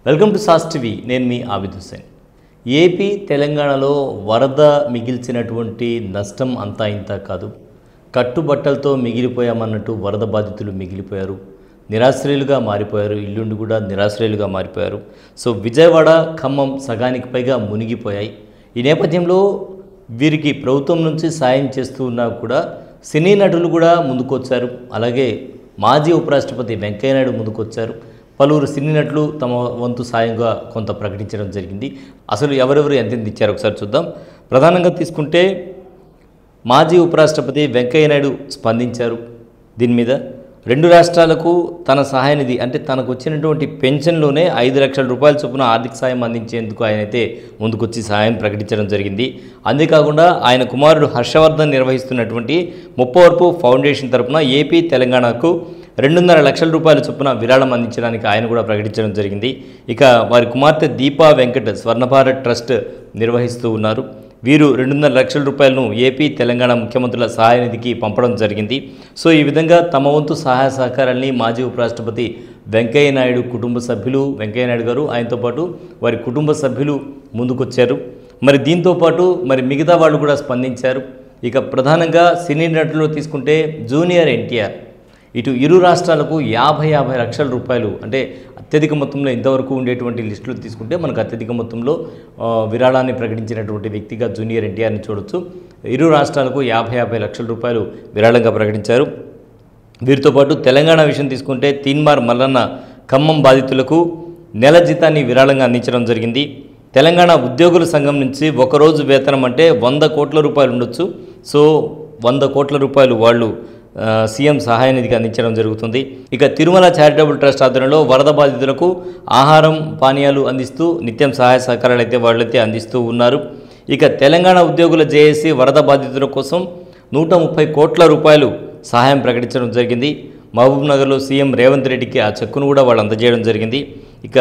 Welcome to sauce TV. నేను మీ Abid Hussain. AP తెలంగాణలో వరద మిగిల్చినటువంటి నష్టం అంతా ఇంత కాదు. కట్టుబట్టలతో మిగిలిపోయామన్నట్టు వరద బాధితులు మిగిలిపోయారు, నిరాశ్రయులుగా మారిపోయారు, ఇల్లుండి కూడా నిరాశ్రయులుగా మారిపోయారు. సో విజయవాడ, ఖమ్మం సగానికి పైగా మునిగిపోయాయి. ఈ నేపథ్యంలో వీరికి ప్రభుత్వం నుంచి సాయం చేస్తూ ఉన్నా కూడా సినీ నటులు కూడా ముందుకొచ్చారు. అలాగే మాజీ ఉపరాష్ట్రపతి వెంకయ్యనాయుడు ముందుకొచ్చారు. పలువురు సినీ నటులు తమ వంతు సాయంగా కొంత ప్రకటించడం జరిగింది. అసలు ఎవరెవరు ఎంతెంత ఇచ్చారు ఒకసారి చూద్దాం. ప్రధానంగా తీసుకుంటే మాజీ ఉపరాష్ట్రపతి వెంకయ్యనాయుడు స్పందించారు. దీని మీద 2 రాష్ట్రాలకు తన సహాయ నిధి అంటే తనకు వచ్చినటువంటి పెన్షన్లోనే 5 లక్షల రూపాయల చొప్పున ఆర్థిక సాయం అందించేందుకు ఆయనైతే ముందుకొచ్చి సహాయం ప్రకటించడం జరిగింది. అంతేకాకుండా ఆయన కుమారుడు హర్షవర్ధన్ నిర్వహిస్తున్నటువంటి ముప్పవరపు ఫౌండేషన్ తరపున ఏపీ తెలంగాణకు 2.5 లక్షల రూపాయల చొప్పున విరాళం అందించడానికి ఆయన కూడా ప్రకటించడం జరిగింది. ఇక వారి కుమార్తె దీపా వెంకట్ స్వర్ణభారత్ ట్రస్ట్ నిర్వహిస్తూ ఉన్నారు. వీరు 2.5 లక్షల రూపాయలను ఏపీ తెలంగాణ ముఖ్యమంత్రుల సహాయ నిధికి పంపడం జరిగింది. సో ఈ విధంగా తమ వంతు సహాయ సహకారాన్ని మాజీ ఉపరాష్ట్రపతి వెంకయ్యనాయుడు కుటుంబ సభ్యులు, వెంకయ్యనాయుడు గారు ఆయనతో పాటు వారి కుటుంబ సభ్యులు ముందుకొచ్చారు. మరి దీంతోపాటు మిగతా వాళ్ళు కూడా స్పందించారు. ఇక ప్రధానంగా సినీ నటులు తీసుకుంటే జూనియర్ ఎన్టీఆర్ ఇటు ఇరు రాష్ట్రాలకు 50 లక్షల రూపాయలు అంటే అత్యధిక మొత్తంలో ఇంతవరకు ఉండేటువంటి లిస్టులు తీసుకుంటే మనకు అత్యధిక మొత్తంలో విరాళాన్ని ప్రకటించినటువంటి వ్యక్తిగా జూనియర్ ఎన్టీఆర్ని చూడొచ్చు. ఇరు రాష్ట్రాలకు 50 లక్షల రూపాయలు విరాళంగా ప్రకటించారు. వీరితో పాటు తెలంగాణ విషయం తీసుకుంటే తీన్మార్ మల్లన్న ఖమ్మం బాధితులకు నెల జీతాన్ని విరాళంగా అందించడం జరిగింది. తెలంగాణ ఉద్యోగుల సంఘం నుంచి ఒకరోజు వేతనం అంటే 100 కోట్ల రూపాయలు ఉండొచ్చు. సో 100 కోట్ల రూపాయలు వాళ్ళు సీఎం సహాయ నిధికి అందించడం జరుగుతుంది. ఇక తిరుమల చారిటబుల్ ట్రస్ట్ ఆధ్వర్యంలో వరద బాధితులకు ఆహారం, పానీయాలు అందిస్తూ నిత్యం సహాయ సహకారాలు అయితే వాళ్ళైతే అందిస్తూ ఉన్నారు. ఇక తెలంగాణ ఉద్యోగుల జేఏసీ వరద బాధితుల కోసం 130 కోట్ల రూపాయలు సహాయం ప్రకటించడం జరిగింది. మహబూబ్ నగర్లో సీఎం రేవంత్ రెడ్డికి ఆ చెక్కును కూడా వాళ్ళు అందజేయడం జరిగింది. ఇక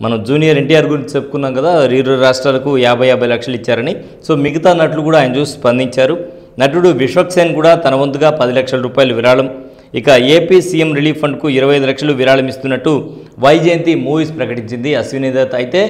మనం జూనియర్ ఎన్టీఆర్ గురించి చెప్పుకున్నాం కదా, 2 రాష్ట్రాలకు 50 లక్షలు ఇచ్చారని. సో మిగతా నటులు కూడా ఆయన చూసి స్పందించారు. నటుడు విశ్వక్సేన్ కూడా తన వంతుగా 10 లక్షల రూపాయలు విరాళం, ఇక ఏపీ సీఎం రిలీఫ్ ఫండ్కు 25 లక్షలు విరాళం ఇస్తున్నట్టు వైజయంతి మూవీస్ ప్రకటించింది. అశ్విని దత్ అయితే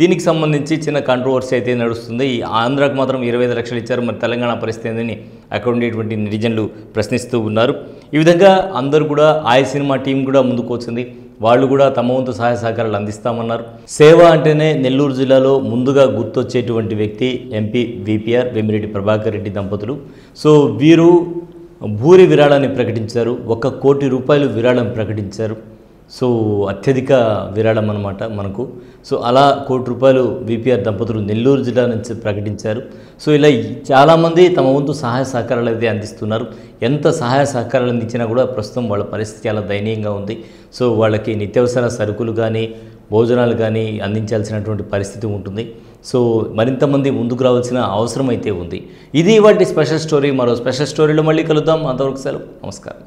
దీనికి సంబంధించి చిన్న కాంట్రవర్సీ అయితే నడుస్తుంది. ఆంధ్రాకు మాత్రం 25 లక్షలు ఇచ్చారు, మరి తెలంగాణ పరిస్థితి ఏందని అక్కడ ఉండేటువంటి నిరిజనులు ప్రశ్నిస్తూ ఉన్నారు. ఈ విధంగా అందరూ కూడా ఆయా సినిమా టీం కూడా ముందుకు వచ్చింది. వాళ్ళు కూడా తమ వంతు సహాయ సహకారాలు అందిస్తామన్నారు. సేవ అంటేనే నెల్లూరు జిల్లాలో ముందుగా గుర్తొచ్చేటువంటి వ్యక్తి ఎంపీ వీపీఆర్ వేమిరెడ్డి ప్రభాకర్ రెడ్డి దంపతులు. సో వీరు భూరి విరాళాన్ని ప్రకటించారు. 1 కోటి రూపాయలు విరాళం ప్రకటించారు. సో అత్యధిక విరాళం అన్నమాట మనకు. సో అలా 1 కోటి రూపాయలు వీపీఆర్ దంపతులు నెల్లూరు జిల్లా నుంచి ప్రకటించారు. సో ఇలా చాలామంది తమ వంతు సహాయ సహకారాలు అయితే అందిస్తున్నారు. ఎంత సహాయ సహకారాలు అందించినా కూడా ప్రస్తుతం వాళ్ళ పరిస్థితి చాలా దయనీయంగా ఉంది. సో వాళ్ళకి నిత్యావసర సరుకులు కానీ భోజనాలు కానీ అందించాల్సినటువంటి పరిస్థితి ఉంటుంది. సో మరింతమంది ముందుకు రావాల్సిన అవసరం అయితే ఉంది. ఇది వాటి స్పెషల్ స్టోరీ. మరో స్పెషల్ స్టోరీలో మళ్ళీ కలుద్దాం. అంతవరకు సెలవు. నమస్కారం.